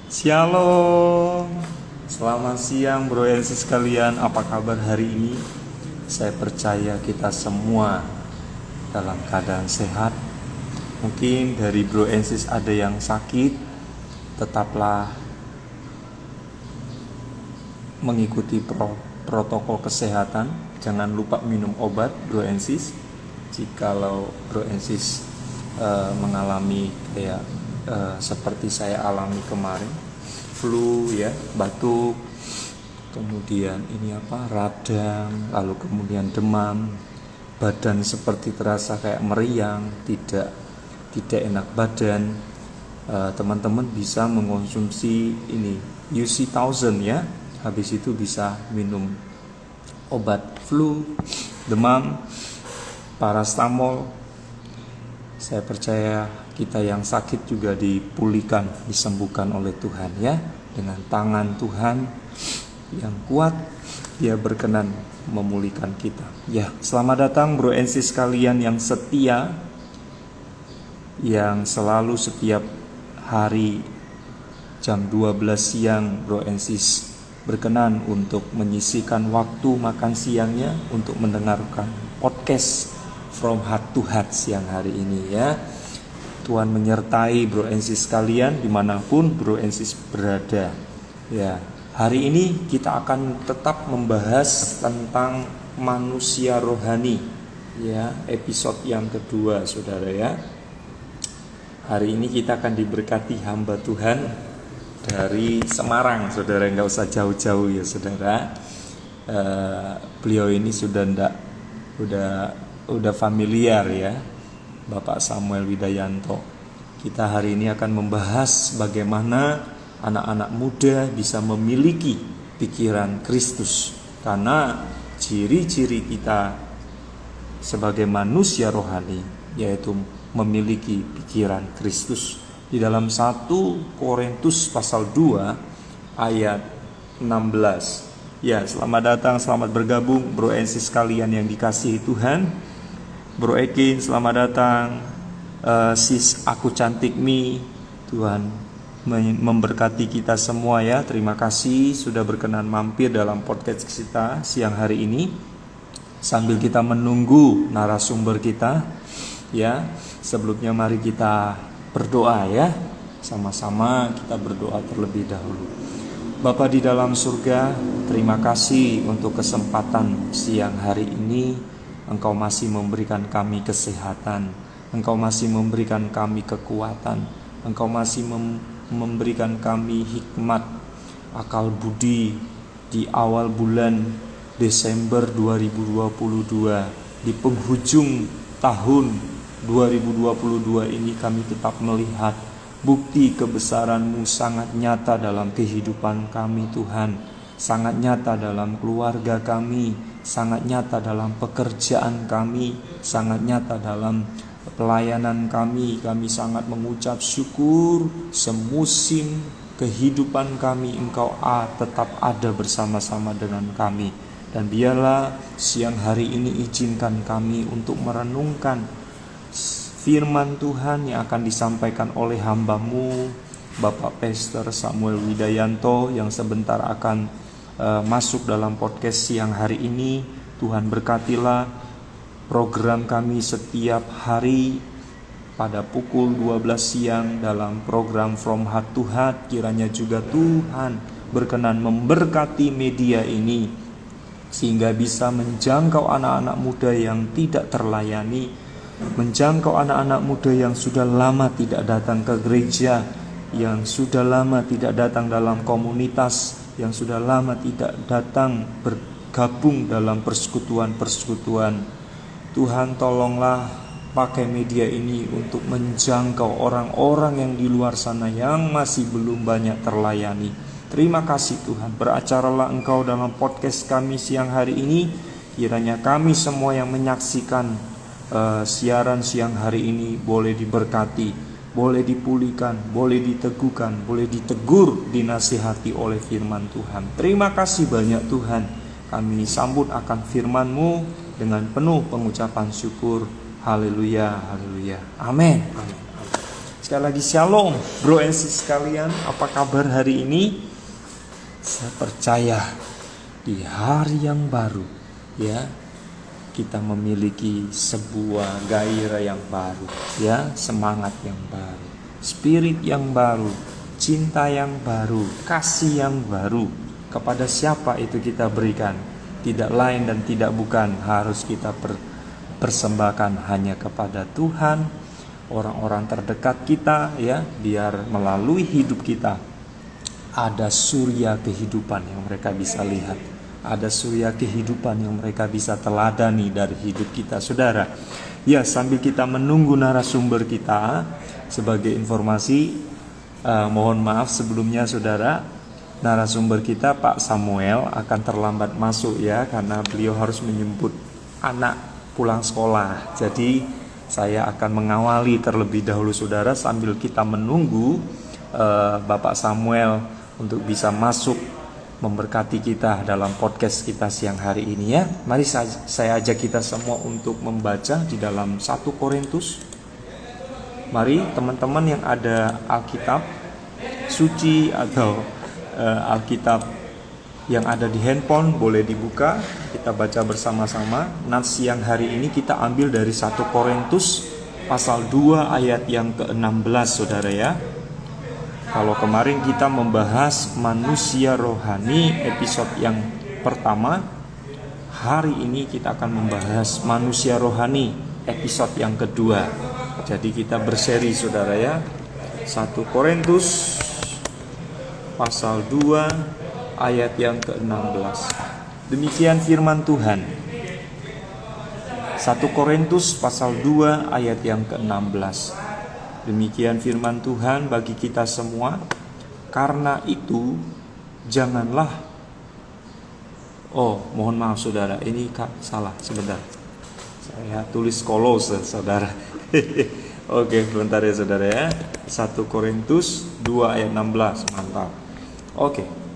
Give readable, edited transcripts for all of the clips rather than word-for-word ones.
Shalom. Selamat siang bro and sis sekalian. Apa kabar hari ini? Saya percaya kita semua dalam keadaan sehat. Mungkin dari bro and sis ada yang sakit, tetaplah mengikuti protokol kesehatan. Jangan lupa minum obat bro and sis. Jikalau bro and sis mengalami kayak seperti saya alami kemarin, flu ya, batuk, kemudian radang, lalu kemudian demam, badan seperti terasa kayak meriang, tidak enak badan, teman-teman bisa mengkonsumsi ini UC 1000 ya. Habis itu bisa minum obat flu, demam, paracetamol. Saya percaya kita yang sakit juga dipulihkan, disembuhkan oleh Tuhan ya. Dengan tangan Tuhan yang kuat, Dia berkenan memulihkan kita. Ya, selamat datang bro and sis sekalian yang setia, yang selalu setiap hari jam 12 siang bro and sis berkenan untuk menyisihkan waktu makan siangnya untuk mendengarkan podcast From Heart to Heart siang hari ini ya. Tuhan menyertai bro and sis sekalian dimanapun bro and sis berada. Ya, hari ini kita akan tetap membahas tentang manusia rohani. Ya, episode yang kedua, saudara ya. Hari ini kita akan diberkati hamba Tuhan dari Semarang, saudara. Nggak usah jauh-jauh ya, saudara. Beliau ini udah familiar ya, Bapak Samuel Widayanto. Kita hari ini akan membahas bagaimana anak-anak muda bisa memiliki pikiran Kristus. Karena ciri-ciri kita sebagai manusia rohani yaitu memiliki pikiran Kristus. Di dalam 1 Korintus pasal 2 ayat 16. Ya, selamat datang, selamat bergabung bro and sis sekalian yang dikasihi Tuhan. Bro Ekin, selamat datang. Sis aku cantik mi. Tuhan memberkati kita semua ya. Terima kasih sudah berkenan mampir dalam podcast kita siang hari ini. Sambil kita menunggu narasumber kita ya, sebelumnya mari kita berdoa ya. Sama-sama kita berdoa terlebih dahulu. Bapa di dalam surga, terima kasih untuk kesempatan siang hari ini. Engkau masih memberikan kami kesehatan, Engkau masih memberikan kami kekuatan, Engkau masih memberikan kami hikmat, akal budi di awal bulan Desember 2022. Di penghujung tahun 2022 ini kami tetap melihat bukti kebesaran-Mu sangat nyata dalam kehidupan kami Tuhan. Sangat nyata dalam keluarga kami, sangat nyata dalam pekerjaan kami, sangat nyata dalam pelayanan kami. Kami sangat mengucap syukur semusim kehidupan kami Engkau tetap ada bersama-sama dengan kami. Dan biarlah siang hari ini izinkan kami untuk merenungkan firman Tuhan yang akan disampaikan oleh hamba-Mu Bapak Pastor Samuel Widayanto yang sebentar akan masuk dalam podcast siang hari ini. Tuhan berkatilah program kami setiap hari pada pukul 12 siang dalam program From Heart to Heart. Kiranya juga Tuhan berkenan memberkati media ini sehingga bisa menjangkau anak-anak muda yang tidak terlayani, menjangkau anak-anak muda yang sudah lama tidak datang ke gereja, yang sudah lama tidak datang dalam komunitas, yang sudah lama tidak datang bergabung dalam persekutuan-persekutuan. Tuhan tolonglah pakai media ini untuk menjangkau orang-orang yang di luar sana yang masih belum banyak terlayani. Terima kasih Tuhan, beracaralah Engkau dalam podcast kami siang hari ini. Kiranya kami semua yang menyaksikan siaran siang hari ini boleh diberkati, boleh dipulihkan, boleh diteguhkan, boleh ditegur, dinasihati oleh firman Tuhan. Terima kasih banyak Tuhan. Kami sambut akan firman-Mu dengan penuh pengucapan syukur. Haleluya, haleluya. Amin. Sekali lagi shalom, bro and sis sekalian, apa kabar hari ini? Saya percaya di hari yang baru, ya, kita memiliki sebuah gairah yang baru, ya, semangat yang baru, spirit yang baru, cinta yang baru, kasih yang baru. Kepada siapa itu kita berikan? Tidak lain dan tidak bukan, harus kita persembahkan hanya kepada Tuhan, orang-orang terdekat kita, ya, biar melalui hidup kita ada surya kehidupan yang mereka bisa lihat, ada surya kehidupan yang mereka bisa teladani dari hidup kita, saudara. Ya, sambil kita menunggu narasumber kita, sebagai informasi, mohon maaf sebelumnya, saudara, narasumber kita Pak Samuel akan terlambat masuk, ya, karena beliau harus menjemput anak pulang sekolah. Jadi saya akan mengawali terlebih dahulu, saudara, sambil kita menunggu Bapak Samuel untuk bisa masuk memberkati kita dalam podcast kita siang hari ini, ya. Mari saya ajak kita semua untuk membaca di dalam 1 Korintus. Mari teman-teman yang ada Alkitab suci atau Alkitab yang ada di handphone boleh dibuka, kita baca bersama-sama. Nats siang hari ini kita ambil dari 1 Korintus pasal 2 ayat yang ke-16, saudara, ya. Kalau kemarin kita membahas manusia rohani episode yang pertama, hari ini kita akan membahas manusia rohani episode yang kedua. Jadi kita berseri, saudara, ya. 1 Korintus pasal 2 ayat yang ke-16. Demikian firman Tuhan. 1 Korintus pasal 2 ayat yang ke-16. Demikian firman Tuhan bagi kita semua. Karena itu janganlah. Oh, mohon maaf, saudara, ini salah sebentar. Saya tulis Kolose, saudara. Oke, bentar ya, saudara, ya. 1 Korintus 2 ayat 16. Mantap. Oke.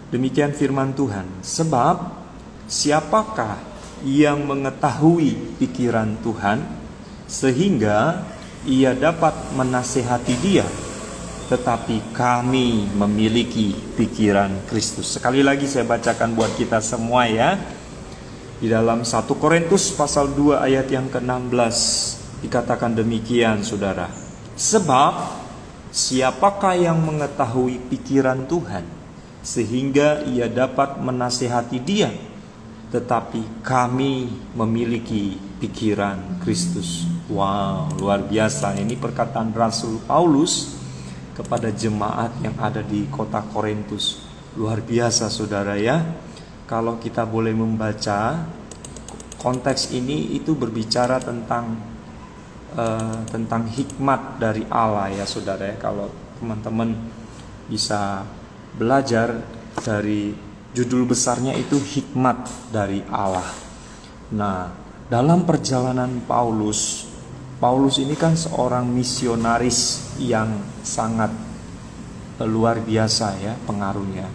Demikian firman Tuhan. Sebab siapakah yang mengetahui pikiran Tuhan sehingga ia dapat menasehati dia? Tetapi kami memiliki pikiran Kristus. Sekali lagi saya bacakan buat kita semua, ya. Di dalam 1 Korintus pasal 2 ayat yang ke-16 dikatakan demikian, saudara. Sebab siapakah yang mengetahui pikiran Tuhan sehingga ia dapat menasehati dia? Tetapi kami memiliki pikiran Kristus. Wow, luar biasa. Ini perkataan Rasul Paulus kepada jemaat yang ada di kota Korintus. Luar biasa, saudara, ya. Kalau kita boleh membaca konteks ini, itu berbicara tentang hikmat dari Allah, ya, saudara, ya. Kalau teman-teman bisa belajar dari judul besarnya itu hikmat dari Allah. Nah, dalam perjalanan Paulus ini kan seorang misionaris yang sangat luar biasa, ya, pengaruhnya.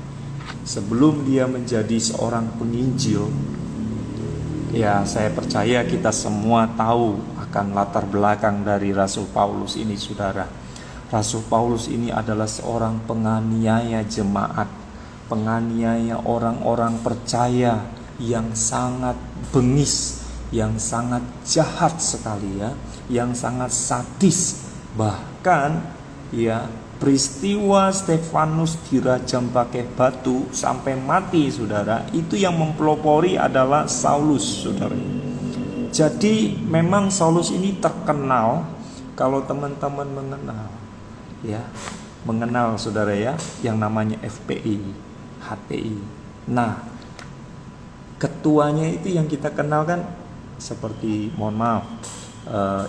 Sebelum dia menjadi seorang penginjil, ya, saya percaya kita semua tahu akan latar belakang dari Rasul Paulus ini, saudara. Rasul Paulus ini adalah seorang penganiaya jemaat, penganiaya orang-orang percaya yang sangat bengis, yang sangat jahat sekali, ya, yang sangat sadis. Bahkan, ya, peristiwa Stefanus dirajam pakai batu sampai mati, saudara, itu yang mempelopori adalah Saulus, saudara. Jadi memang Saulus ini terkenal, kalau teman-teman mengenal, saudara, ya, yang namanya FPI, HTI. Nah, ketuanya itu yang kita kenal kan seperti, mohon maaf,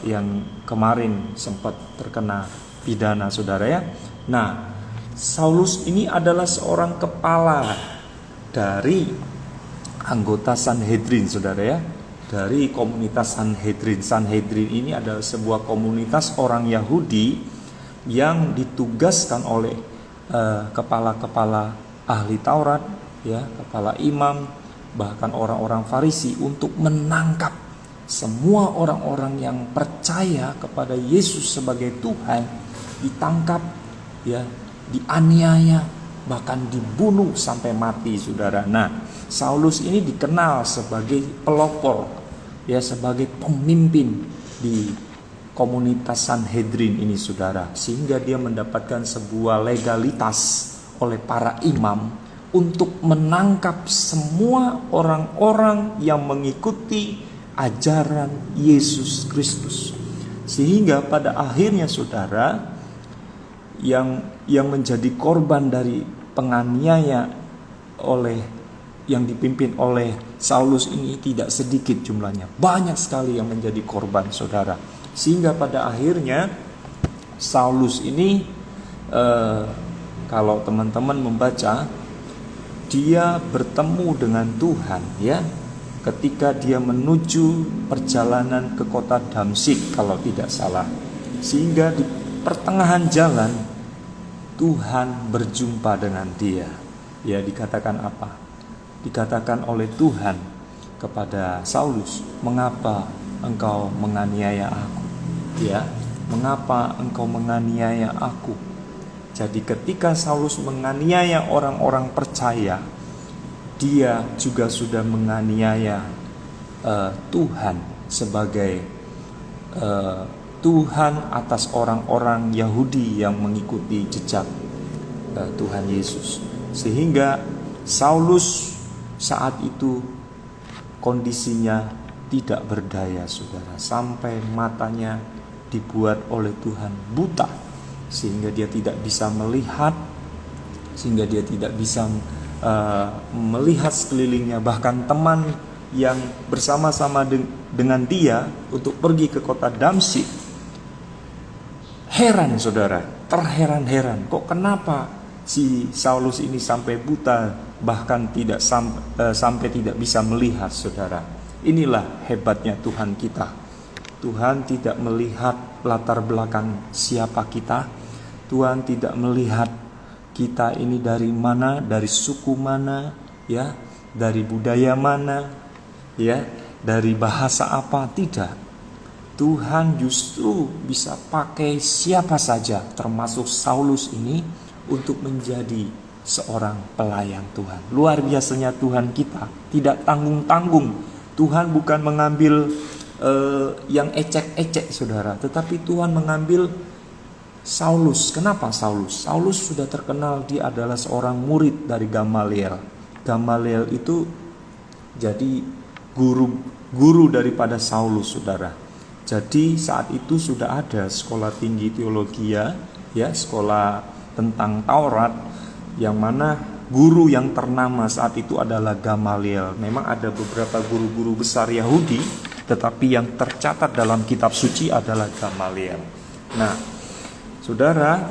yang kemarin sempat terkena pidana, saudara, ya. Nah, Saulus ini adalah seorang kepala dari anggota Sanhedrin, saudara, ya, dari komunitas Sanhedrin. Sanhedrin ini adalah sebuah komunitas orang Yahudi yang ditugaskan oleh kepala-kepala ahli Taurat, ya, kepala imam, bahkan orang-orang Farisi untuk menangkap semua orang-orang yang percaya kepada Yesus sebagai Tuhan ditangkap, ya, dianiaya, bahkan dibunuh sampai mati, saudara. Nah, Saulus ini dikenal sebagai pelopor, ya, sebagai pemimpin di komunitas Sanhedrin ini, saudara, sehingga dia mendapatkan sebuah legalitas oleh para imam untuk menangkap semua orang-orang yang mengikuti ajaran Yesus Kristus. Sehingga pada akhirnya, saudara, yang menjadi korban dari penganiaya yang dipimpin oleh Saulus ini tidak sedikit jumlahnya. Banyak sekali yang menjadi korban, saudara. Sehingga pada akhirnya Saulus ini, kalau teman-teman membaca, dia bertemu dengan Tuhan, ya, ketika dia menuju perjalanan ke kota Damsyik kalau tidak salah. Sehingga di pertengahan jalan Tuhan berjumpa dengan dia. Ya, dikatakan apa? Dikatakan oleh Tuhan kepada Saulus, "Mengapa engkau menganiaya aku?" Ya, "Mengapa engkau menganiaya aku?" Jadi ketika Saulus menganiaya orang-orang percaya, dia juga sudah menganiaya Tuhan sebagai Tuhan atas orang-orang Yahudi yang mengikuti jejak Tuhan Yesus. Sehingga Saulus saat itu kondisinya tidak berdaya, saudara, sampai matanya dibuat oleh Tuhan buta, sehingga dia tidak bisa melihat, sehingga dia tidak bisa melihat sekelilingnya. Bahkan teman yang bersama-sama dengan dia untuk pergi ke kota Damsyik heran, saudara, terheran-heran, kok kenapa si Saulus ini sampai buta, bahkan tidak sampai tidak bisa melihat, saudara. Inilah hebatnya Tuhan kita. Tuhan tidak melihat latar belakang siapa kita. Tuhan tidak melihat kita ini dari mana, dari suku mana, ya, dari budaya mana, ya, dari bahasa apa, tidak. Tuhan justru bisa pakai siapa saja, termasuk Saulus ini, untuk menjadi seorang pelayan Tuhan. Luar biasanya Tuhan kita, tidak tanggung-tanggung. Tuhan bukan mengambil yang ecek-ecek, saudara, tetapi Tuhan mengambil Saulus. Kenapa Saulus? Saulus sudah terkenal dia adalah seorang murid dari Gamaliel. Gamaliel itu jadi guru daripada Saulus, saudara. Jadi saat itu sudah ada sekolah tinggi teologi, ya, sekolah tentang Taurat, yang mana guru yang ternama saat itu adalah Gamaliel. Memang ada beberapa guru-guru besar Yahudi, tetapi yang tercatat dalam kitab suci adalah Gamaliel. Nah, saudara,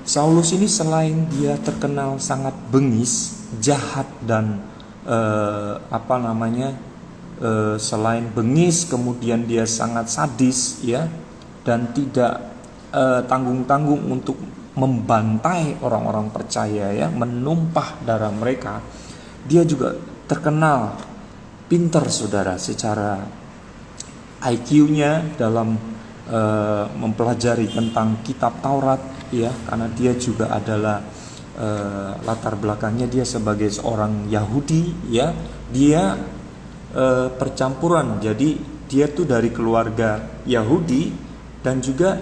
Saulus ini selain dia terkenal sangat bengis, jahat, dan selain bengis, kemudian dia sangat sadis, ya, dan tidak tanggung-tanggung untuk membantai orang-orang percaya, ya, menumpah darah mereka. Dia juga terkenal pintar, saudara, secara IQ-nya dalam mempelajari tentang kitab Taurat, ya, karena dia juga adalah latar belakangnya dia sebagai seorang Yahudi, ya, dia percampuran. Jadi dia tuh dari keluarga Yahudi dan juga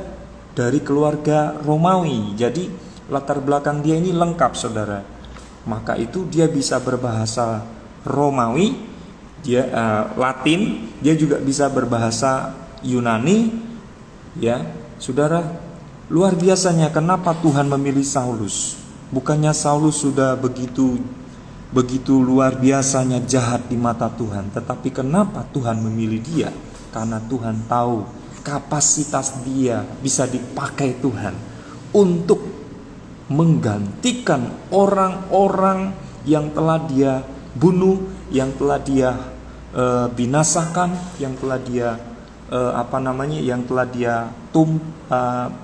dari keluarga Romawi. Jadi latar belakang dia ini lengkap, saudara. Maka itu dia bisa berbahasa Romawi, dia Latin, dia juga bisa berbahasa Yunani, ya, saudara. Luar biasanya kenapa Tuhan memilih Saulus. Bukannya Saulus sudah begitu luar biasanya jahat di mata Tuhan, tetapi kenapa Tuhan memilih dia? Karena Tuhan tahu kapasitas dia bisa dipakai Tuhan untuk menggantikan orang-orang yang telah dia bunuh, yang telah dia binasakan, yang telah dia yang telah dia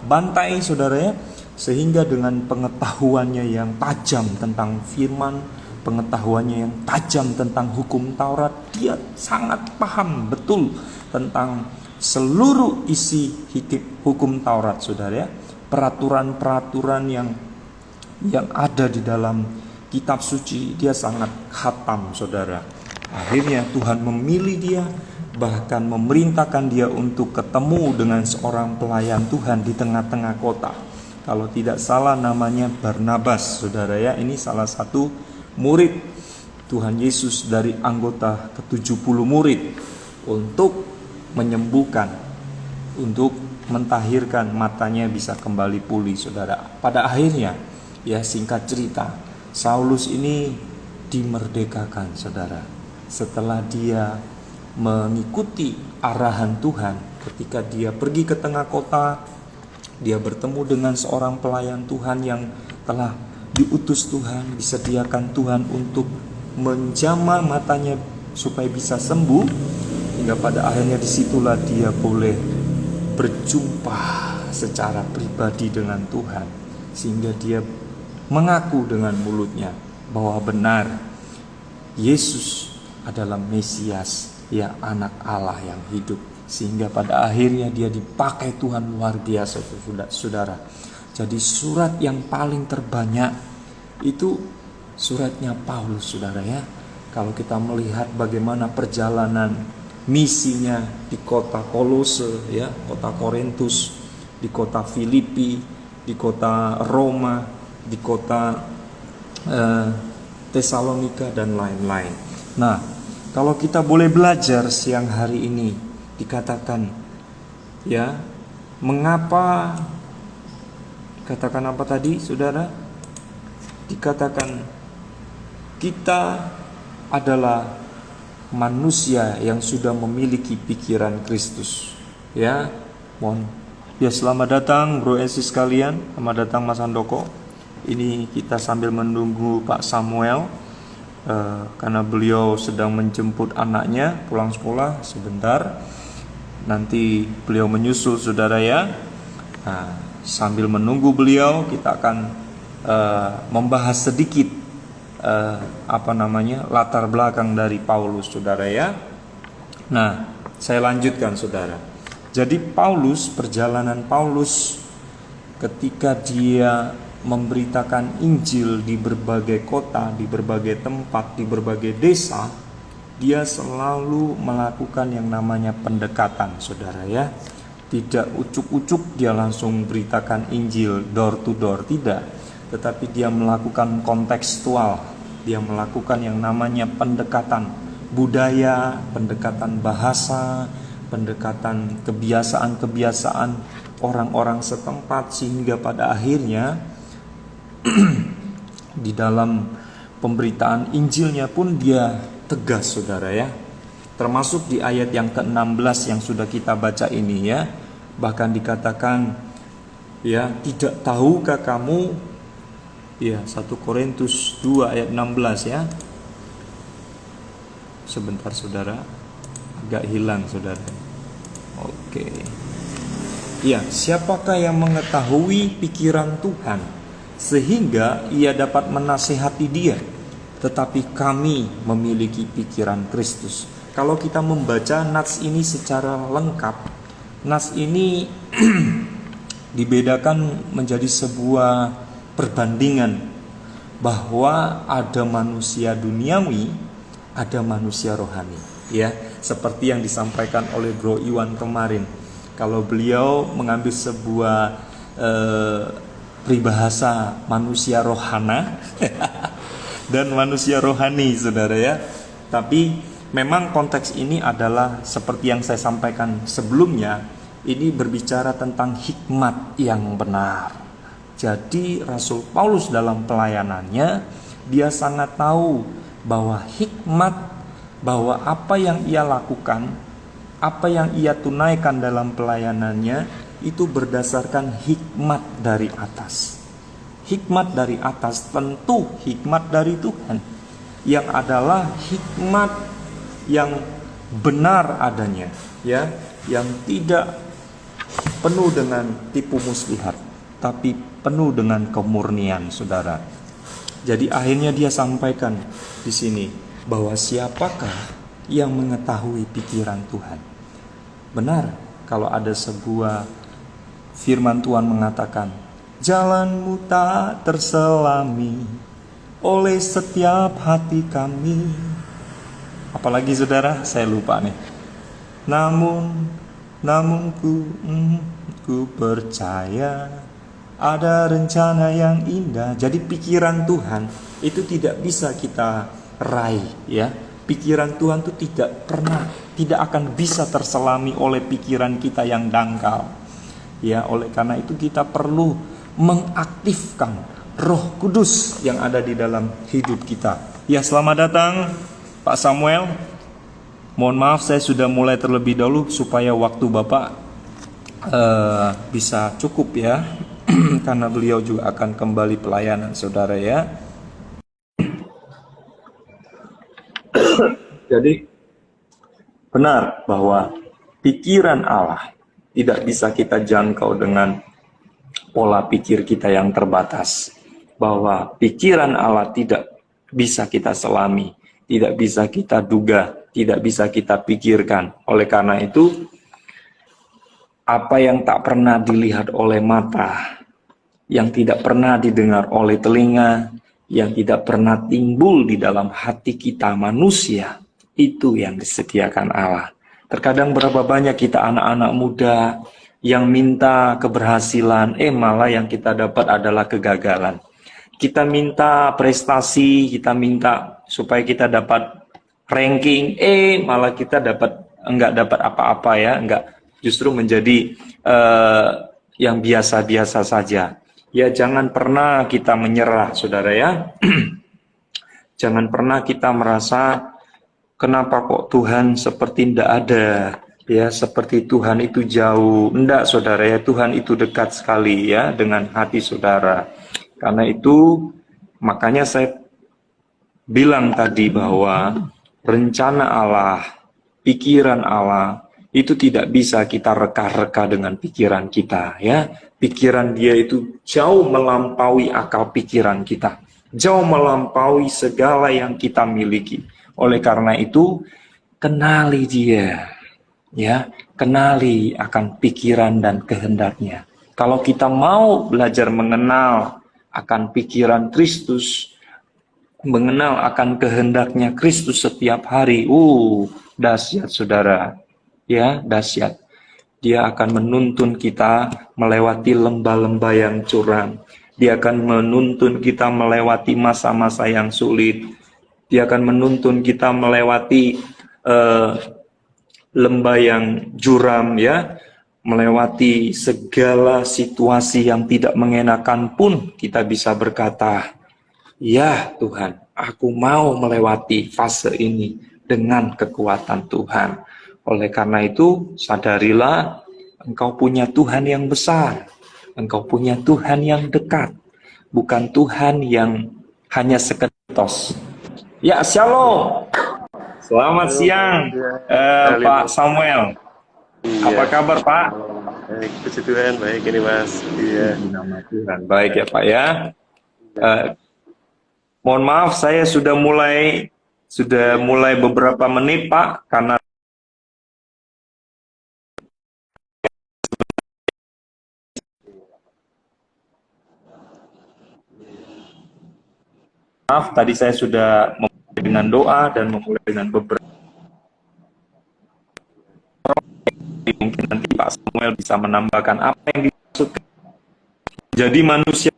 bantai, saudara, ya. Sehingga dengan pengetahuannya yang tajam tentang firman, pengetahuannya yang tajam tentang hukum Taurat. Dia sangat paham betul tentang seluruh isi hukum Taurat, saudara ya. Peraturan-peraturan yang ada di dalam kitab suci, dia sangat khatam, saudara. Akhirnya Tuhan memilih dia, bahkan memerintahkan dia untuk ketemu dengan seorang pelayan Tuhan di tengah-tengah kota. Kalau tidak salah namanya Barnabas, saudara ya. Ini salah satu murid Tuhan Yesus dari anggota ke-70 murid, untuk menyembuhkan, untuk mentahirkan, matanya bisa kembali pulih, saudara. Pada akhirnya, ya singkat cerita, Saulus ini dimerdekakan, saudara. Setelah dia mengikuti arahan Tuhan, ketika dia pergi ke tengah kota, dia bertemu dengan seorang pelayan Tuhan yang telah diutus Tuhan, disediakan Tuhan untuk menjamah matanya supaya bisa sembuh. Hingga pada akhirnya disitulah dia boleh berjumpa secara pribadi dengan Tuhan, sehingga dia mengaku dengan mulutnya bahwa benar Yesus adalah Mesias, ya anak Allah yang hidup. Sehingga pada akhirnya dia dipakai Tuhan luar biasa, saudara. Jadi surat yang paling terbanyak itu suratnya Paulus, saudara ya. Kalau kita melihat bagaimana perjalanan misinya di kota Kolose, ya, kota Korintus, di kota Filipi, di kota Roma, di kota Tesalonika dan lain-lain. Nah, kalau kita boleh belajar siang hari ini, dikatakan ya, mengapa, katakan apa tadi, saudara? Dikatakan kita adalah manusia yang sudah memiliki pikiran Kristus. Ya, mohon. Ya, selamat datang Bro Esi sekalian, selamat datang Mas Handoko. Ini kita sambil menunggu Pak Samuel, karena beliau sedang menjemput anaknya pulang sekolah sebentar. Nanti beliau menyusul, saudara ya. Nah, sambil menunggu beliau, kita akan membahas sedikit latar belakang dari Paulus, saudara ya. Nah, saya lanjutkan, saudara. Jadi perjalanan Paulus ketika dia memberitakan Injil di berbagai kota, di berbagai tempat, di berbagai desa, dia selalu melakukan yang namanya pendekatan, saudara ya. Tidak ucuk-ucuk dia langsung beritakan Injil door to door, tidak. Tetapi dia melakukan kontekstual, dia melakukan yang namanya pendekatan budaya, pendekatan bahasa, pendekatan kebiasaan-kebiasaan orang-orang setempat, sehingga pada akhirnya di dalam pemberitaan Injilnya pun dia tegas, saudara ya. Termasuk di ayat yang ke-16 yang sudah kita baca ini ya. Bahkan dikatakan ya, tidak tahukah kamu, ya 1 Korintus 2 ayat 16 ya. Sebentar, saudara, agak hilang, saudara. Oke. Ya, siapakah yang mengetahui pikiran Tuhan sehingga ia dapat menasihati dia? Tetapi kami memiliki pikiran Kristus. Kalau kita membaca nats ini secara lengkap, nats ini dibedakan menjadi sebuah perbandingan bahwa ada manusia duniawi, ada manusia rohani, ya, seperti yang disampaikan oleh Bro Iwan kemarin. Kalau beliau mengambil sebuah peribahasa manusia rohana dan manusia rohani, saudara ya. Tapi memang konteks ini adalah seperti yang saya sampaikan sebelumnya, ini berbicara tentang hikmat yang benar. Jadi Rasul Paulus dalam pelayanannya, dia sangat tahu bahwa hikmat, bahwa apa yang ia lakukan, apa yang ia tunaikan dalam pelayanannya, itu berdasarkan hikmat dari atas. Hikmat dari atas, tentu hikmat dari Tuhan, yang adalah hikmat yang benar adanya, ya, yang tidak penuh dengan tipu muslihat, tapi penuh dengan kemurnian, saudara. Jadi akhirnya dia sampaikan di sini bahwa siapakah yang mengetahui pikiran Tuhan. Benar kalau ada sebuah firman Tuhan mengatakan, jalanmu tak terselami oleh setiap hati kami. Apalagi saudara, saya lupa nih. Namun ku percaya ada rencana yang indah. Jadi pikiran Tuhan itu tidak bisa kita raih, ya. Pikiran Tuhan itu tidak akan bisa terselami oleh pikiran kita yang dangkal. Ya, oleh karena itu kita perlu mengaktifkan Roh Kudus yang ada di dalam hidup kita. Ya, selamat datang Pak Samuel. Mohon maaf saya sudah mulai terlebih dahulu supaya waktu Bapak bisa cukup ya. Karena beliau juga akan kembali pelayanan saudara ya. Jadi benar bahwa pikiran Allah tidak bisa kita jangkau dengan pola pikir kita yang terbatas. Bahwa pikiran Allah tidak bisa kita selami, tidak bisa kita duga, tidak bisa kita pikirkan. Oleh karena itu, apa yang tak pernah dilihat oleh mata, yang tidak pernah didengar oleh telinga, yang tidak pernah timbul di dalam hati kita manusia, itu yang disediakan Allah. Terkadang berapa banyak kita anak-anak muda yang minta keberhasilan, malah yang kita dapat adalah kegagalan. Kita minta prestasi, kita minta supaya kita dapat ranking, malah kita enggak dapat apa-apa ya, justru menjadi yang biasa-biasa saja. Ya, jangan pernah kita menyerah, saudara ya. Jangan pernah kita merasa kenapa kok Tuhan seperti tidak ada, ya, seperti Tuhan itu jauh. Enggak, saudara ya, Tuhan itu dekat sekali ya dengan hati saudara. Karena itu makanya saya bilang tadi bahwa rencana Allah, pikiran Allah itu tidak bisa kita reka-reka dengan pikiran kita ya. Pikiran dia itu jauh melampaui akal pikiran kita, jauh melampaui segala yang kita miliki. Oleh karena itu, kenali dia ya, kenali akan pikiran dan kehendaknya. Kalau kita mau belajar mengenal akan pikiran Kristus, mengenal akan kehendaknya Kristus setiap hari, dahsyat saudara, ya dahsyat. Dia akan menuntun kita melewati lembah-lembah yang curam. Dia akan menuntun kita melewati masa-masa yang sulit. Dia akan menuntun kita melewati lembah yang curam, ya, melewati segala situasi yang tidak mengenakan pun kita bisa berkata, ya Tuhan, aku mau melewati fase ini dengan kekuatan Tuhan. Oleh karena itu, sadarilah engkau punya Tuhan yang besar. Engkau punya Tuhan yang dekat. Bukan Tuhan yang hanya seketos. Ya, shalom. Selamat siang, Pak Samuel. Iya. Apa kabar, Pak? Baik, puji Tuhan, baik ini Mas. Iya. Nama Tuhan. Baik ya, Pak ya. Mohon maaf, saya sudah mulai beberapa menit, Pak, karena maaf, tadi saya sudah memulai dengan doa dan memulai dengan beberapa. Mungkin nanti Pak Samuel bisa menambahkan apa yang dimaksudkan. Jadi manusia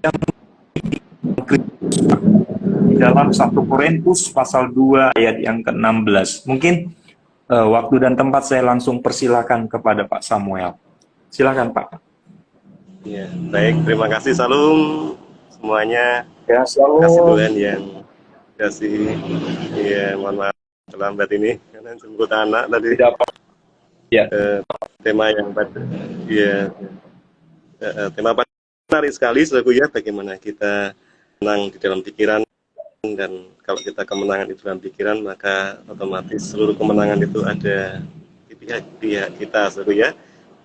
yang Kristus di dalam 1 Korintus pasal 2 ayat yang ke-16. Mungkin waktu dan tempat saya langsung persilakan kepada Pak Samuel. Silakan Pak. Iya, baik, terima kasih Salum semuanya. Ya, Terima kasih Tuhan yang kasih. Iya, mohon maaf terlambat ini karena jemput anak tadi. Tidak apa. Ya. Tema yang pada, ya, tema pada menarik sekali, saudaraku ya, bagaimana kita menang di dalam pikiran, dan kalau kita kemenangan di dalam pikiran, maka otomatis seluruh kemenangan itu ada di pihak kita, saudaraku ya.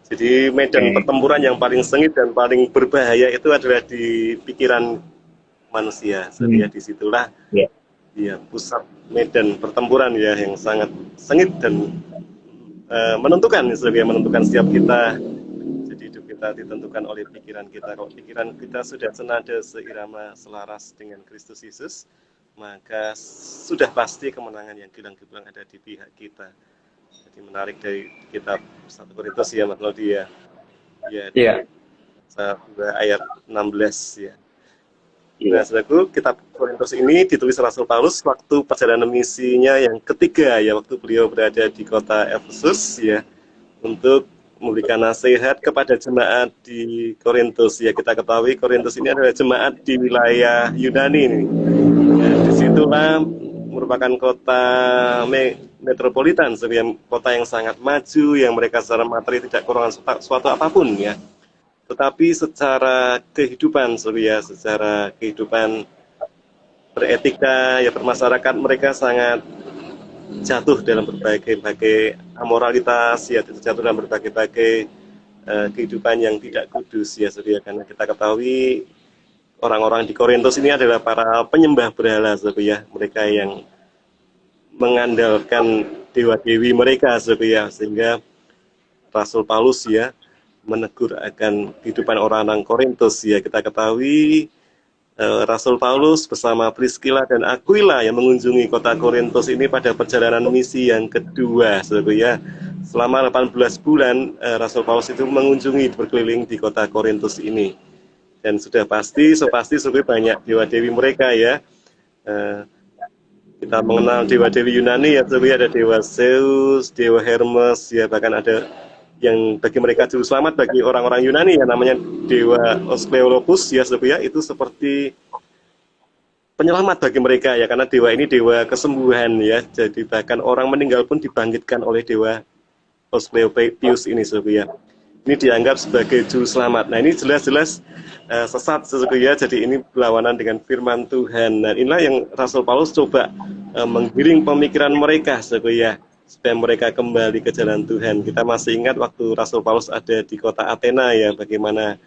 Jadi medan pertempuran yang paling sengit dan paling berbahaya itu adalah di pikiran manusia. Jadi ya disitulah Ya. ya pusat medan pertempuran ya yang sangat sengit dan menentukan ya, menentukan setiap kita. Jadi hidup kita ditentukan oleh pikiran kita. Kalau pikiran kita sudah senada, seirama, selaras dengan Kristus Yesus, maka sudah pasti kemenangan yang gilang-gilang ada di pihak kita. Jadi menarik dari kitab 1 Korintus ya Mas Lodi ya. Ya, 1 ayat 16 ya. Nah, saudaraku, kitab Korintus ini ditulis Rasul Paulus waktu perjalanan misinya yang ketiga ya, waktu beliau berada di kota Efesus ya, untuk memberikan nasihat kepada jemaat di Korintus ya. Kita ketahui Korintus ini adalah jemaat di wilayah Yunani ini. Ya, disitulah merupakan kota metropolitan, sebagai kota yang sangat maju, yang mereka secara materi tidak kurang suatu apapun ya. Tetapi secara kehidupan, secara kehidupan beretika, ya bermasyarakat, mereka sangat jatuh dalam berbagai amoralitas, ya jatuh dalam berbagai kehidupan yang tidak kudus, ya saudara. Karena kita ketahui orang-orang di Korintus ini adalah para penyembah berhala, saudara. Mereka yang mengandalkan dewa-dewi mereka, saudara. Sehingga Rasul Paulus ya menegur akan kehidupan orang-orang Korintus ya. Kita ketahui Rasul Paulus bersama Priscilla dan Aquila yang mengunjungi kota Korintus ini pada perjalanan misi yang kedua, saudara ya. Selama 18 bulan Rasul Paulus itu mengunjungi berkeliling di kota Korintus ini. Dan sudah pasti saudara, banyak dewa-dewi mereka ya. Kita mengenal dewa-dewi Yunani ya, saudara, ada dewa Zeus, dewa Hermes ya, bahkan ada yang bagi mereka juru selamat bagi orang-orang Yunani yang namanya dewa Asclepius ya, saudara, itu seperti penyelamat bagi mereka ya, karena dewa ini dewa kesembuhan ya. Jadi bahkan orang meninggal pun dibangkitkan oleh dewa Asclepius ini, saudara. Ini dianggap sebagai juru selamat. Nah, ini jelas-jelas sesat, saudara. Jadi ini berlawanan dengan firman Tuhan. Nah, inilah yang Rasul Paulus coba menggiring pemikiran mereka, saudara, supaya mereka kembali ke jalan Tuhan. Kita masih ingat waktu Rasul Paulus ada di kota Athena ya, bagaimana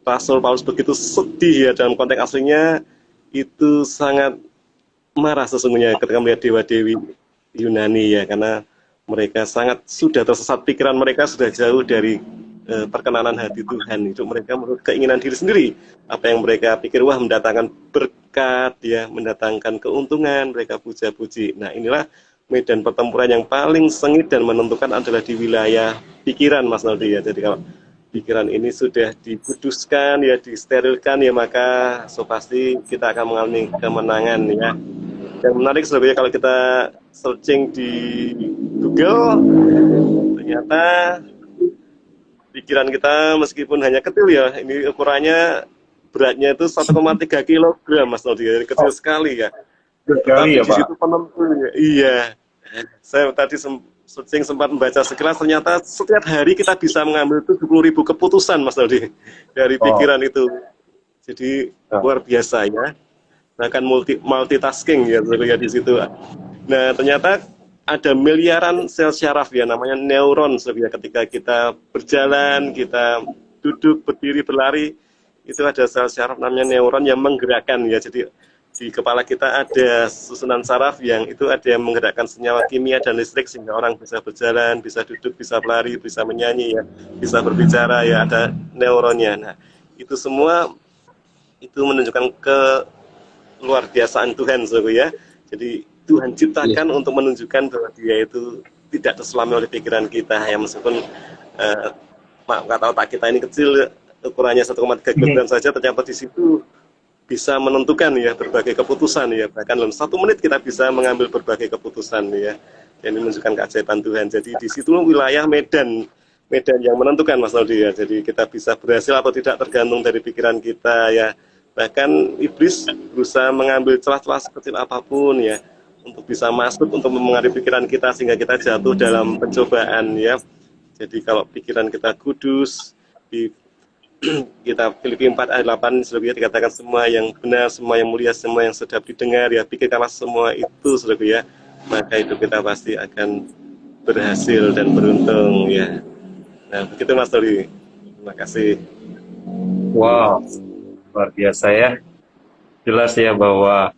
Rasul Paulus begitu sedih ya, dalam konteks aslinya itu sangat marah sesungguhnya ketika melihat dewa-dewi Yunani ya, karena mereka sangat sudah tersesat, pikiran mereka sudah jauh dari perkenanan hati Tuhan. Itu mereka menurut keinginan diri sendiri. Apa yang mereka pikir, wah mendatangkan berkat ya, mendatangkan keuntungan, mereka puja-puji. Nah, inilah medan pertempuran yang paling sengit dan menentukan adalah di wilayah pikiran, Mas Naldi ya. Jadi kalau pikiran ini sudah dikuduskan ya, disterilkan ya, maka pasti kita akan mengalami kemenangan ya. Yang menarik sebenarnya kalau kita searching di Google, ternyata pikiran kita meskipun hanya kecil ya, ini ukurannya beratnya itu 1,3 kg, Mas Naldi, jadi kecil sekali ya. Sekali ya, di situ penentu ya. Iya. Saya tadi searching sempat membaca sekilas, ternyata setiap hari kita bisa mengambil 70.000 keputusan, Mas Naldi, dari pikiran itu. Jadi luar biasa ya. Bahkan multitasking ya, di situ. Nah, ternyata ada miliaran sel syaraf ya, namanya neuron, ketika kita berjalan, kita duduk, berdiri, berlari, itu ada sel syaraf namanya neuron yang menggerakkan ya. Jadi di kepala kita ada susunan saraf yang itu ada yang menggerakkan senyawa kimia dan listrik sehingga orang bisa berjalan, bisa duduk, bisa berlari, bisa menyanyi ya, bisa berbicara ya, ada neuronnya. Nah, itu semua itu menunjukkan luar biasaan Tuhan, ya. Jadi Tuhan ciptakan untuk menunjukkan bahwa Dia itu tidak terselami oleh pikiran kita ya, meskipun kata otak kita ini kecil, ukurannya 1,3 kg saja, ternyata di situ bisa menentukan ya berbagai keputusan ya, bahkan dalam 1 menit kita bisa mengambil berbagai keputusan ya. Dan ini menunjukkan keajaiban Tuhan. Jadi di situ wilayah medan yang menentukan, Mas Naldi ya. Jadi kita bisa berhasil atau tidak tergantung dari pikiran kita ya. Bahkan iblis berusaha mengambil celah-celah sekecil apapun ya untuk bisa masuk, untuk mempengaruhi pikiran kita sehingga kita jatuh dalam pencobaan ya. Jadi kalau pikiran kita kudus, kita Filipi 4 ayat 8 sebelumnya dikatakan semua yang benar, semua yang mulia, semua yang sedap didengar ya, pikirkanlah semua itu saudara ya, maka hidup kita pasti akan berhasil dan beruntung ya. Nah begitu Mas Doli, terima kasih. Wow, luar biasa ya. Jelas ya bahwa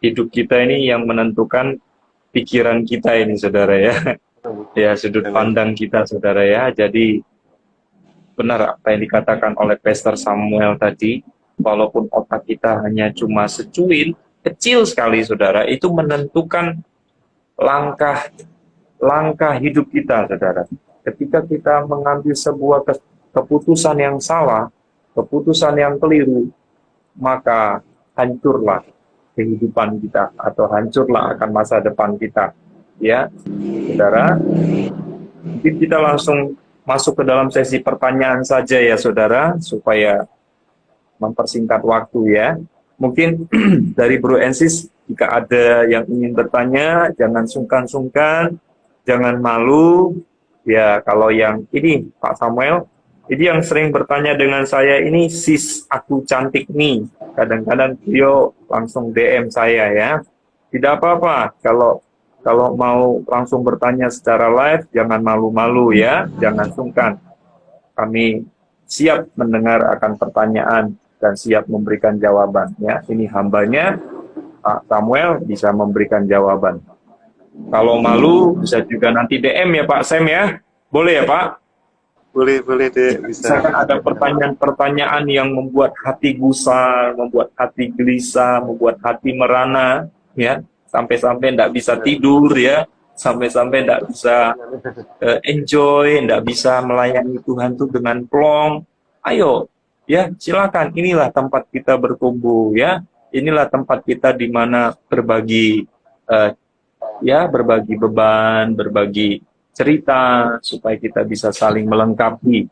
hidup kita ini yang menentukan pikiran kita ini, saudara ya. Ya, sudut pandang kita, saudara ya. Jadi benar apa yang dikatakan oleh Pastor Samuel tadi, walaupun otak kita hanya cuma secuil, kecil sekali, saudara, itu menentukan langkah hidup kita, saudara. Ketika kita mengambil sebuah keputusan yang salah, keputusan yang keliru, maka hancurlah kehidupan kita atau hancurlah akan masa depan kita. Ya, saudara, mungkin kita langsung masuk ke dalam sesi pertanyaan saja ya, saudara, supaya mempersingkat waktu ya. Mungkin dari Bro Ensis, jika ada yang ingin bertanya, jangan sungkan-sungkan, jangan malu. Ya, kalau yang ini, Pak Samuel, ini yang sering bertanya dengan saya ini, sis aku cantik nih. Kadang-kadang beliau langsung DM saya ya. Tidak apa-apa, kalau mau langsung bertanya secara live, jangan malu-malu ya, jangan sungkan. Kami siap mendengar akan pertanyaan dan siap memberikan jawaban ya. Ini hambanya Pak Samuel bisa memberikan jawaban. Kalau malu bisa juga nanti DM ya Pak Sam ya. Boleh ya Pak? Boleh deh, bisa. Misalkan ada pertanyaan-pertanyaan yang membuat hati gusar, membuat hati gelisah, membuat hati merana ya, sampai-sampai tidak bisa tidur ya, sampai-sampai tidak bisa enjoy, tidak bisa melayani Tuhan itu dengan plong. Ayo ya, silakan, inilah tempat kita bertumbuh ya, inilah tempat kita di mana berbagi berbagi beban, berbagi cerita, supaya kita bisa saling melengkapi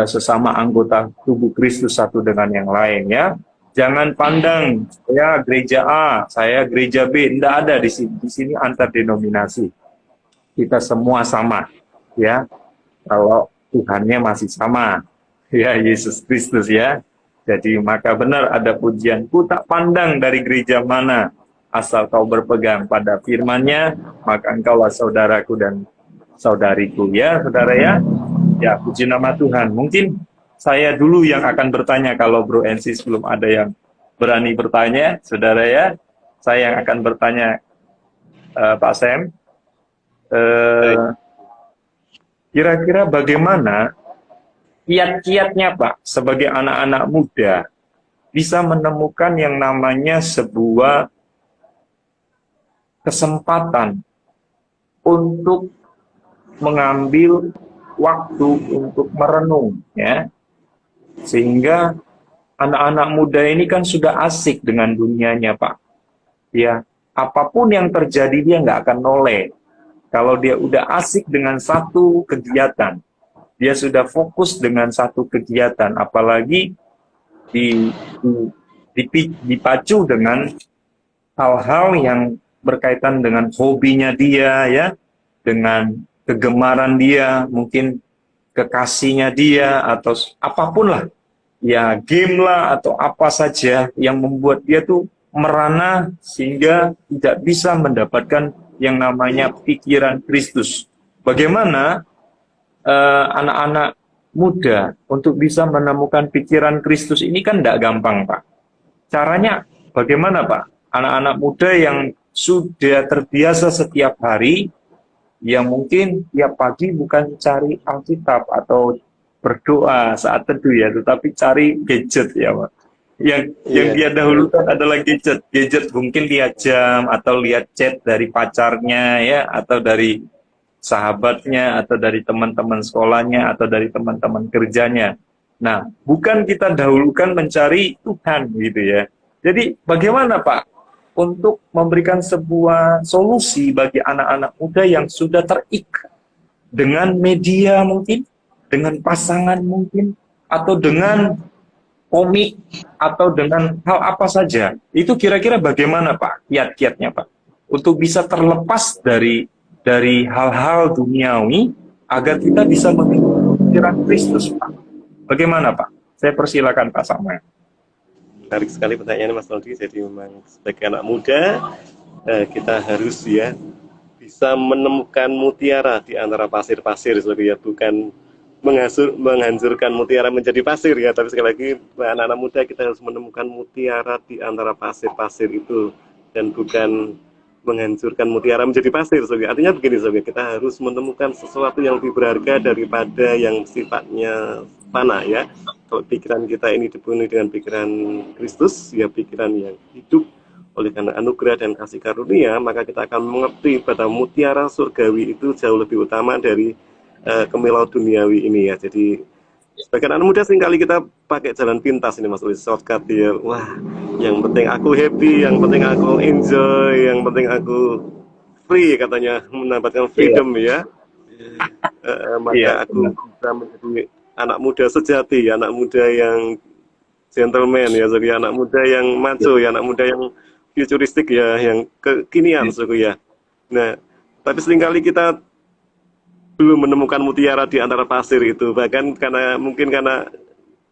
sesama anggota tubuh Kristus satu dengan yang lain ya. Jangan pandang saya gereja A, saya gereja B, tidak ada di sini. Di sini antar denominasi. Kita semua sama ya. Kalau Tuhannya masih sama. Ya, Yesus Kristus ya. Jadi maka benar ada pujianku tak pandang dari gereja mana, asal kau berpegang pada firman-Nya, maka engkaulah saudaraku dan saudariku ya, saudara ya. Ya, puji nama Tuhan. Mungkin saya dulu yang akan bertanya kalau Bro Ensis belum ada yang berani bertanya, saudara ya. Saya yang akan bertanya Pak Sam. Kira-kira bagaimana kiat-kiatnya Pak sebagai anak-anak muda bisa menemukan yang namanya sebuah kesempatan untuk mengambil waktu untuk merenung ya, sehingga anak-anak muda ini kan sudah asik dengan dunianya Pak ya, apapun yang terjadi dia nggak akan noleh. Kalau dia udah asik dengan satu kegiatan, dia sudah fokus dengan satu kegiatan, apalagi dipacu dengan hal-hal yang berkaitan dengan hobinya dia ya, dengan kegemaran dia, mungkin kekasihnya dia, atau apapun lah, ya game lah, atau apa saja yang membuat dia tuh merana sehingga tidak bisa mendapatkan yang namanya pikiran Kristus. Bagaimana anak-anak muda untuk bisa menemukan pikiran Kristus ini kan tidak gampang Pak. Caranya bagaimana Pak? Anak-anak muda yang sudah terbiasa setiap hari, yang mungkin tiap pagi bukan cari Alkitab atau berdoa saat teduh ya, tetapi cari gadget ya Pak. Yang dia dahulukan adalah gadget mungkin lihat jam atau lihat chat dari pacarnya ya, atau dari sahabatnya, atau dari teman-teman sekolahnya, atau dari teman-teman kerjanya. Nah, bukan kita dahulukan mencari Tuhan gitu ya. Jadi bagaimana Pak untuk memberikan sebuah solusi bagi anak-anak muda yang sudah terikat dengan media mungkin, dengan pasangan mungkin, atau dengan komik, atau dengan hal apa saja. Itu kira-kira bagaimana Pak kiat-kiatnya Pak untuk bisa terlepas dari hal-hal duniawi agar kita bisa memiliki pikiran Kristus Pak. Bagaimana Pak? Saya persilakan Pak Samuel. Menarik sekali pertanyaannya Mas Aldi. Jadi memang sebagai anak muda kita harus ya bisa menemukan mutiara di antara pasir-pasir, ya, bukan menghancurkan mutiara menjadi pasir ya, tapi sekali lagi anak-anak muda kita harus menemukan mutiara di antara pasir-pasir itu dan bukan menghancurkan mutiara menjadi pasir. So, artinya begini, so, kita harus menemukan sesuatu yang lebih berharga daripada yang sifatnya fana ya. Kalau pikiran kita ini dipenuhi dengan pikiran Kristus, ya pikiran yang hidup oleh karena anugerah dan kasih karunia, maka kita akan mengerti bahwa mutiara surgawi itu jauh lebih utama dari kemilau duniawi ini ya. Jadi sebagian anak muda seringkali kita pakai jalan pintas ini Mas Luis, shortcut ya. Wah, yang penting aku happy, yang penting aku enjoy, yang penting aku free katanya, mendapatkan freedom ya. Maka aku bisa menjadi anak muda sejati, anak muda yang gentleman ya, jadi anak muda yang maco ya, anak muda yang futuristik ya, yang kekinian suku ya. Nah, tapi seringkali kita belum menemukan mutiara di antara pasir itu, bahkan mungkin karena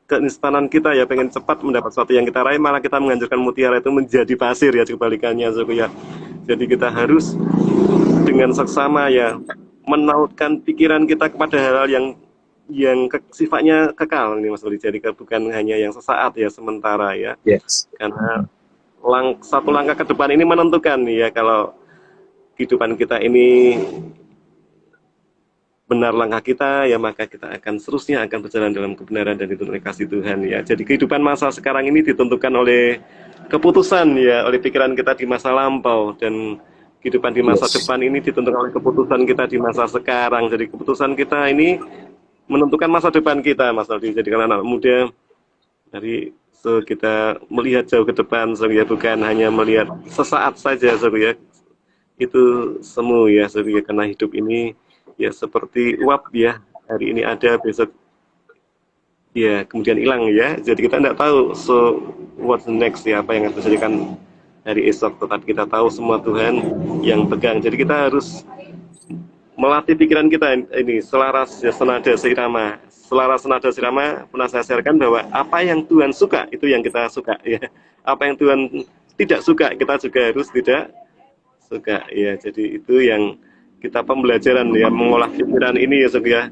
keinstanan kita ya, pengen cepat mendapat sesuatu yang kita raih, malah kita menghancurkan mutiara itu menjadi pasir ya, kebalikannya suku ya. Jadi kita harus dengan seksama ya menautkan pikiran kita kepada hal-hal yang sifatnya kekal ini Mas Budi. Jadi bukan hanya yang sesaat ya, sementara ya. Yes. Karena satu langkah ke depan ini menentukan ya, kalau kehidupan kita ini benar langkah kita ya, maka kita akan seterusnya akan berjalan dalam kebenaran dan dituntun kasih Tuhan ya. Jadi kehidupan masa sekarang ini ditentukan oleh keputusan ya, oleh pikiran kita di masa lampau, dan kehidupan di masa depan ini ditentukan oleh keputusan kita di masa sekarang. Jadi keputusan kita ini menentukan masa depan kita Mas Aldi. Jadi kalau anak muda, dari kita melihat jauh ke depan ya, bukan hanya melihat sesaat saja ya. Itu semu ya, karena hidup ini ya seperti uap ya, hari ini ada, besok ya kemudian hilang ya. Jadi kita tidak tahu what's next ya, apa yang akan terjadikan hari esok, tetapi kita tahu semua Tuhan yang pegang. Jadi kita harus melatih pikiran kita ini selaras ya, senada seirama. Selaras senada seirama, pernah saya sharekan bahwa apa yang Tuhan suka itu yang kita suka ya. Apa yang Tuhan tidak suka kita juga harus tidak suka ya. Jadi itu yang kita pembelajaran ya, mengolah pikiran ini ya ya.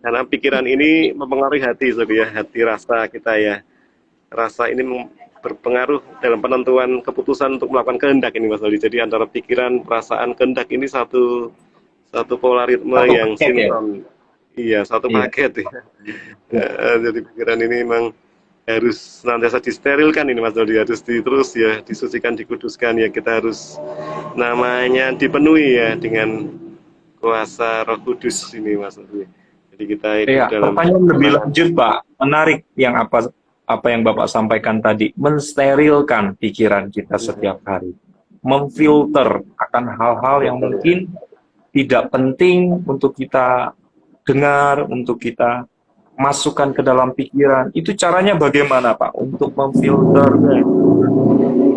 Karena pikiran ini mempengaruhi hati ya, hati rasa kita ya. Rasa ini berpengaruh dalam penentuan keputusan untuk melakukan kehendak ini Mas Aldi. Jadi antara pikiran, perasaan, kehendak ini satu polarisme yang sinkron. Iya, satu paket ya. Jadi pikiran ini memang harus senantiasa disterilkan ini Mas Aldi, harus terus ya disucikan, dikuduskan ya. Kita harus namanya dipenuhi ya dengan kuasa Roh Kudus ini Mas Aldi. Jadi kita itu dalam pertanyaan lebih lanjut Pak, menarik yang apa yang Bapak sampaikan tadi, mensterilkan pikiran kita setiap hari, memfilter akan hal-hal yang mungkin tidak penting untuk kita dengar, untuk kita masukkan ke dalam pikiran. Itu caranya bagaimana Pak untuk memfilter,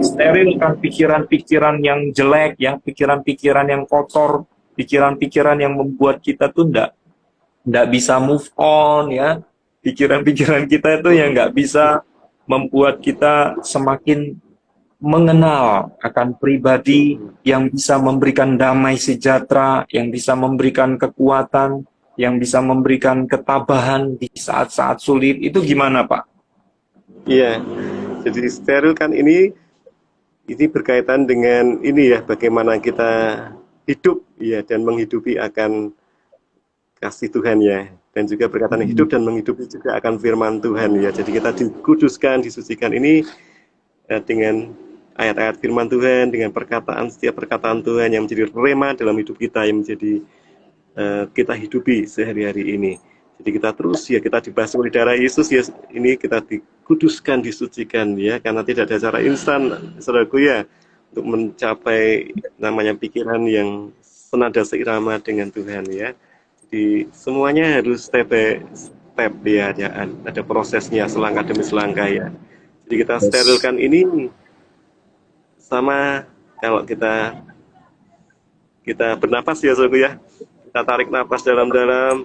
sterilkan pikiran-pikiran yang jelek, yang pikiran-pikiran yang kotor, pikiran-pikiran yang membuat kita tuh nggak bisa move on ya. Pikiran-pikiran kita itu yang nggak bisa membuat kita semakin mengenal akan pribadi yang bisa memberikan damai sejahtera, yang bisa memberikan kekuatan, yang bisa memberikan ketabahan di saat-saat sulit. Itu gimana Pak? Iya, jadi steril kan ini berkaitan dengan ini ya, bagaimana kita hidup ya dan menghidupi akan kasih Tuhan ya, dan juga berkaitan hidup dan menghidupi juga akan firman Tuhan ya. Jadi kita dikuduskan, disucikan ini dengan ayat-ayat firman Tuhan, dengan setiap perkataan Tuhan yang menjadi rema dalam hidup kita, yang menjadi kita hidupi sehari-hari ini. Jadi kita terus ya, kita dibasuh oleh darah Yesus ya, ini kita dikuduskan, disucikan ya, karena tidak ada cara instan saudaraku ya untuk mencapai namanya pikiran yang senada seirama dengan Tuhan ya. Jadi semuanya harus step by step ya, ada prosesnya selangkah demi selangkah ya. Jadi kita sterilkan ini sama kalau kita bernapas ya saudaraku ya. Kita tarik nafas dalam-dalam,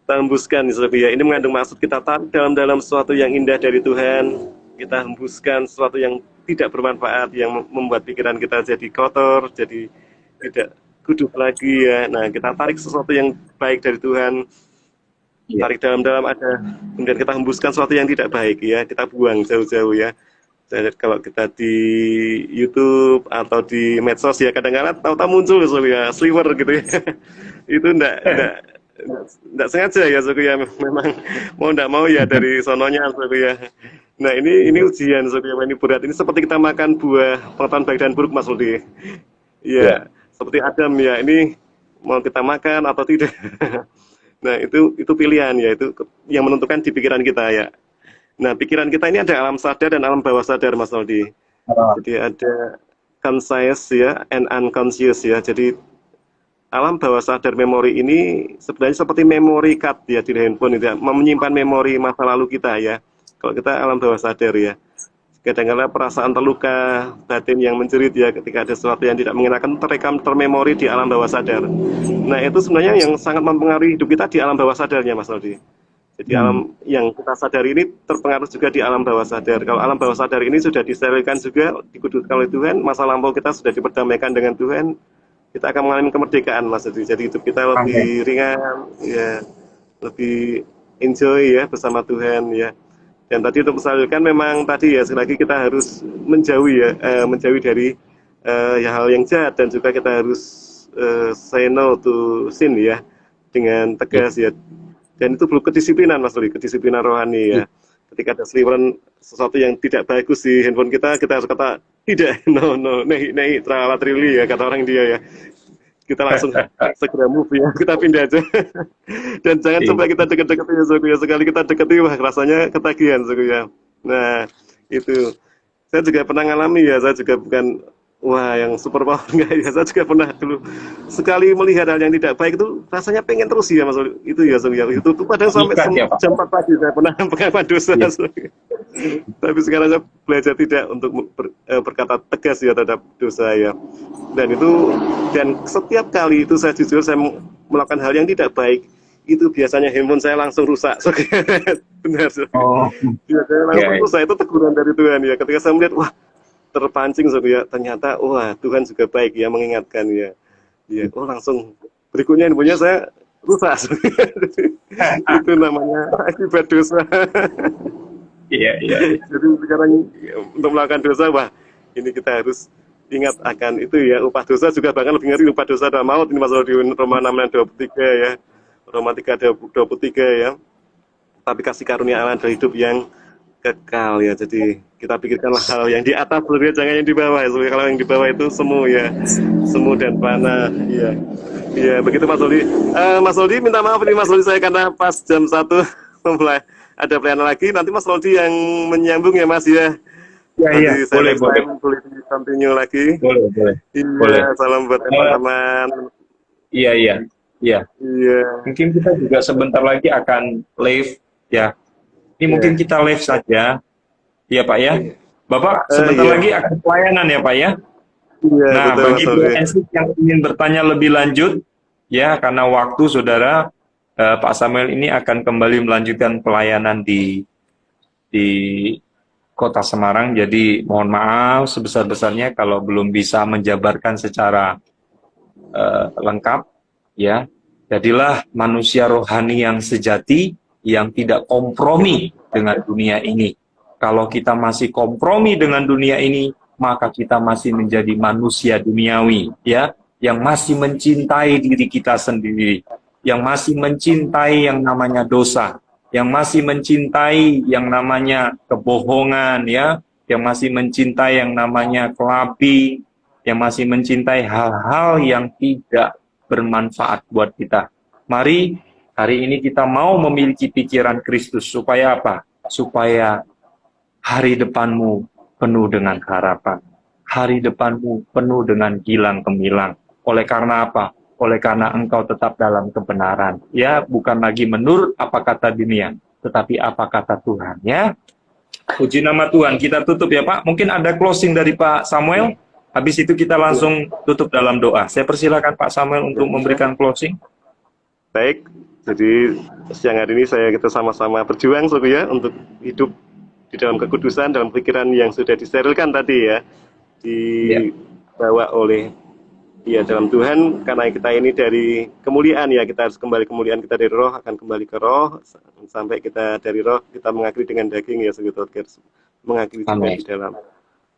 kita hembuskan saudaraku ya. Ini mengandung maksud kita tarik dalam-dalam sesuatu yang indah dari Tuhan, kita hembuskan sesuatu yang tidak bermanfaat, yang membuat pikiran kita jadi kotor, jadi tidak kudus lagi ya. Nah, kita tarik sesuatu yang baik dari Tuhan, Iya. tarik dalam-dalam ada, kemudian kita hembuskan sesuatu yang tidak baik ya, kita buang jauh-jauh ya. Jadi kalau kita di YouTube atau di medsos ya kadang-kadang tahu-tahu muncul ya sliver gitu ya. Itu enggak sengaja ya suku ya, memang mau enggak mau ya dari sononya suku ya. Nah ini ujian suku ya, ini berat, ini seperti kita makan buah pengetahuan baik dan buruk Mas Ludi. Ya. Ya seperti Adam ya, ini mau kita makan atau tidak. Nah itu pilihan ya, itu yang menentukan di pikiran kita ya. Nah pikiran kita ini ada alam sadar dan alam bawah sadar Mas Ludi. Jadi ada conscious ya and unconscious ya. Jadi alam bawah sadar memori ini sebenarnya seperti memory card ya di handphone itu ya, menyimpan memori masa lalu kita ya. Kalau kita alam bawah sadar ya, kadang-kadang perasaan terluka batin yang menjerit ya ketika ada sesuatu yang tidak mengenakan terekam termemori di alam bawah sadar. Nah itu sebenarnya yang sangat mempengaruhi hidup kita di alam bawah sadarnya Mas Aldi. Jadi alam yang kita sadari ini terpengaruh juga di alam bawah sadar. Kalau alam bawah sadar ini sudah disterilkan juga, dikuduskan oleh Tuhan, masa lampau kita sudah diperdamaikan dengan Tuhan, kita akan mengalami kemerdekaan Mas Aldi. Jadi hidup kita lebih ringan ya, lebih enjoy ya bersama Tuhan ya. Dan tadi untuk mensalurkan memang tadi ya sekali lagi kita harus menjauhi ya, menjauhi dari hal yang jahat, dan juga kita harus say no to sin ya dengan tegas ya. Dan itu perlu kedisiplinan Mas Luli, kedisiplinan rohani ya. Ketika ada seliweran sesuatu yang tidak bagus di handphone kita harus kata tidak, no, nehi, tralala trili ya kata orang dia ya. Kita langsung segera move ya, kita pindah aja. Dan jangan sampai kita deket-deket ya Zogu ya, sekali kita deketi wah rasanya ketagihan Zogu ya. Nah itu saya juga pernah ngalami ya, saya juga bukan wah yang super power enggak ya, saya juga pernah dulu sekali melihat hal yang tidak baik itu rasanya pengen terus ya Mas, itu ya Zogu ya, itu kadang sampai jam 4 pagi saya pernah pengakuan dosa ya. Tapi sekarang saya belajar tidak untuk berkata tegas ya terhadap dosa ya. Dan setiap kali itu saya jujur saya melakukan hal yang tidak baik, itu biasanya handphone saya langsung rusak. Benar. Biasanya langsung rusak, itu teguran dari Tuhan ya. Ketika saya melihat wah terpancing ya, ternyata wah Tuhan juga baik ya mengingatkan ya. Ya, oh langsung berikutnya handphonenya saya rusak. Itu namanya akibat dosa. Iya. Jadi sekarang untuk melakukan dosa, wah ini kita harus ingat akan itu ya, upah dosa juga bahkan lebih ngeri, upah dosa adalah maut. Ini masalah di Roma 6:23 ya, Roma 3:23 ya. Tapi kasih karunia Allah adalah hidup yang kekal ya. Jadi kita pikirkanlah hal yang di atas dulu ya, jangan yang di bawah ya. Soalnya kalau yang di bawah itu semu ya, semu dan panah ya. Ya begitu Mas Lodi. Mas Lodi minta maaf ini Mas Lodi, saya karena pas jam 1 mulai ada pelayanan lagi, nanti Mas Lodi yang menyambung ya Mas ya. Iya, boleh. Boleh continue lagi. Boleh. Iya, salam buat teman-teman. Iya. Mungkin kita juga sebentar lagi akan live ya. Ini mungkin kita live saja. Iya Pak ya. Bapak sebentar lagi akan pelayanan ya Pak ya. Iya, nah, betul, bagi PNC yang ingin bertanya lebih lanjut ya, karena waktu saudara, Pak Samuel ini akan kembali melanjutkan pelayanan di Kota Semarang. Jadi mohon maaf sebesar-besarnya kalau belum bisa menjabarkan secara lengkap ya. Jadilah manusia rohani yang sejati, yang tidak kompromi dengan dunia ini. Kalau kita masih kompromi dengan dunia ini, maka kita masih menjadi manusia duniawi ya, yang masih mencintai diri kita sendiri, yang masih mencintai yang namanya dosa, yang masih mencintai yang namanya kebohongan ya, yang masih mencintai yang namanya clubbing, yang masih mencintai hal-hal yang tidak bermanfaat buat kita. Mari hari ini kita mau memiliki pikiran Kristus. Supaya apa? Supaya hari depanmu penuh dengan harapan, hari depanmu penuh dengan gilang gemilang. Oleh karena apa? Oleh karena engkau tetap dalam kebenaran. Ya, bukan lagi menurut apa kata dunia, tetapi apa kata Tuhan. Ya, puji nama Tuhan. Kita tutup ya Pak. Mungkin ada closing dari Pak Samuel. Habis itu kita langsung tutup dalam doa. Saya persilakan Pak Samuel untuk memberikan closing. Baik. Jadi siang hari ini kita sama-sama berjuang ya untuk hidup di dalam kekudusan, dalam pikiran yang sudah disterilkan tadi ya, dibawa oleh Ya, dalam Tuhan, karena kita ini dari kemuliaan ya, kita harus kembali kemuliaan, kita dari roh akan kembali ke roh, sampai kita dari roh, kita mengakhiri dengan daging ya, mengakhiri juga Amin. di dalam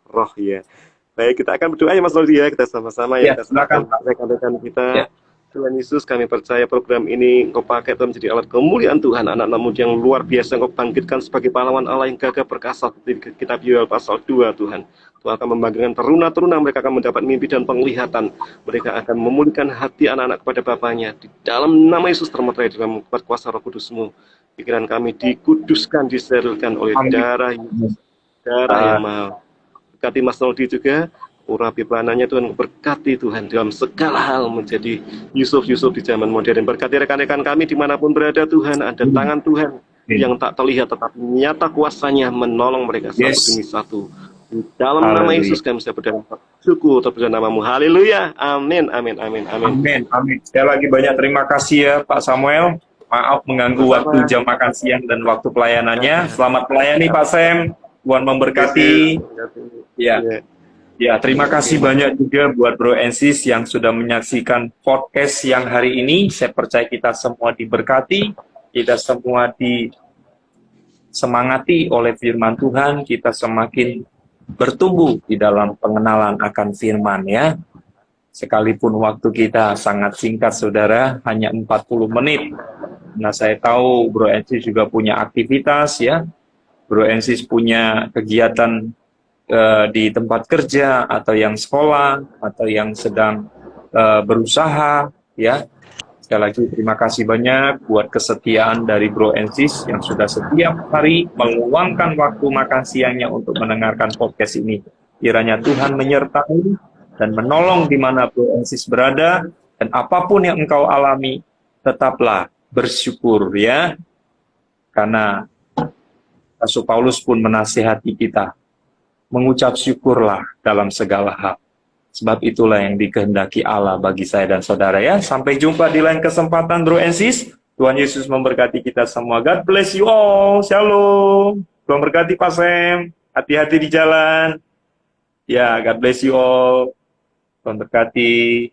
roh ya. Baik, kita akan berdoa ya Mas Lodi ya, kita sama-sama ya, Ya, kita silakan serahkan Pak. rekan-rekan kita. Ya. Tuhan Yesus, kami percaya program ini Engkau pakai Tuhan menjadi alat kemuliaan Tuhan. Anak-anak muda yang luar biasa Engkau bangkitkan sebagai pahlawan Allah yang gagah perkasa di kitab Yoel pasal 2 Tuhan. Tuhan akan membangkitkan teruna-teruna, mereka akan mendapat mimpi dan penglihatan. Mereka akan memulihkan hati anak-anak kepada Bapaknya. Di dalam nama Yesus termeterai dalam kuasa Roh Kudus-Mu. Pikiran kami dikuduskan, disterilkan oleh Amin. darah Yesus, darah yang mahal. Berkati Mas Noldi juga, urapi pelanannya Tuhan, berkati Tuhan dalam segala hal menjadi Yusuf di zaman modern. Berkati rekan-rekan kami dimanapun berada Tuhan, ada tangan Tuhan yang tak terlihat tetapi nyata kuasanya menolong mereka satu demi satu. Di dalam nama Yesus kami bisa berdoa, syukur terpuji namamu. Haleluya. Amin, amin, amin, amin. Amin, amin. Sekali lagi banyak terima kasih ya Pak Samuel. Maaf mengganggu waktu jam makan siang dan waktu pelayanannya. Selamat melayani Pak Sam. Tuhan memberkati. Ya. Ya, terima kasih banyak juga buat Bro and Sis yang sudah menyaksikan podcast yang hari ini. Saya percaya kita semua diberkati, kita semua disemangati oleh firman Tuhan, kita semakin bertumbuh di dalam pengenalan akan firman ya. Sekalipun waktu kita sangat singkat saudara, hanya 40 menit. Nah, saya tahu Bro and Sis juga punya aktivitas ya. Bro and Sis punya kegiatan di tempat kerja atau yang sekolah atau yang sedang berusaha ya. Sekali lagi terima kasih banyak buat kesetiaan dari Bro and Sis yang sudah setiap hari meluangkan waktu makan siangnya untuk mendengarkan podcast ini. Kiranya Tuhan menyertai dan menolong di mana Bro and Sis berada, dan apapun yang engkau alami tetaplah bersyukur ya. Karena Rasul Paulus pun menasihati kita, mengucap syukurlah dalam segala hal. Sebab itulah yang dikehendaki Allah bagi saya dan saudara ya. Sampai jumpa di lain kesempatan Bro and Sis. Tuhan Yesus memberkati kita semua. God bless you all. Shalom. Tuhan berkati Pak Sam. Hati-hati di jalan. Ya, God bless you all. Tuhan berkati.